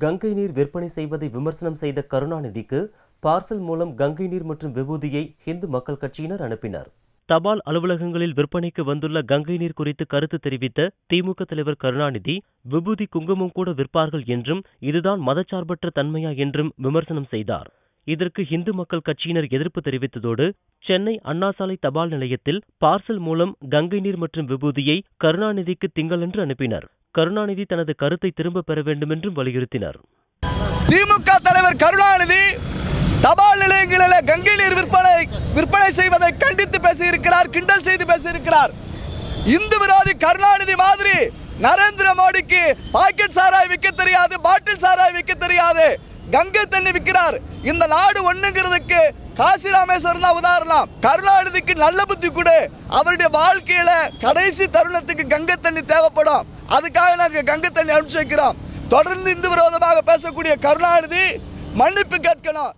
கங்கை நீர் விற்பனை செய்வதை விமர்சனம் செய்த கருணாநிதிக்கு பார்சல் மூலம் கங்கை நீர் மற்றும் விபூதியை இந்து மக்கள் கட்சியினர் அனுப்பினர். தபால் அலுவலகங்களில் விற்பனைக்கு வந்துள்ள கங்கை நீர் குறித்து கருத்து தெரிவித்த திமுக தலைவர் கருணாநிதி, விபூதி குங்குமம் கூட விற்பார்கள் என்றும் இதுதான் மதச்சார்பற்ற தன்மையா என்றும் விமர்சனம் செய்தார். இதற்கு இந்து மக்கள் கட்சியினர் எதிர்ப்பு தெரிவித்ததோடு சென்னை அண்ணா சாலை தபால் நிலையத்தில் பார்சல் மூலம் கங்கை நீர் மற்றும் விபூதியை கருணாநிதிக்கு திங்களன்று அனுப்பினர். கருணாநிதி தனது கருத்தை திரும்ப பெற வேண்டும் என்றும் வலியுறுத்தினர். திமுக தலைவர் கருணாநிதி தபால் நிலையங்களில் கங்கை நீர் விற்பனை செய்வதை கண்டித்து பேசியிருக்கிறார், கிண்டல் செய்து பேசியிருக்கிறார். இந்து விரோதி கருணாநிதி மாதிரி நரேந்திர மோடிக்கு பாக்கெட் சாராய் விற்க தெரியாது, பாட்டில் சாராய் விற்க தெரியாது, கங்கை தண்ணி விற்கிறார். இந்த நாடு ஒண்ணுங்கிறதுக்கு காசி ராமேஸ்வரம் தான் உதாரணம். கருணாநிதிக்கு நல்ல புத்தி கொடு, அவருடைய வாழ்க்கையில கடைசி தருணத்துக்கு கங்கை தண்ணி தேவைப்படும். அதுக்காக நாங்கள் கங்கை தண்ணி அனுப்பிச்சு வைக்கிறோம். தொடர்ந்து இந்து விரோதமாக பேசக்கூடிய கருணாநிதி மன்னிப்பு கேட்கணும்.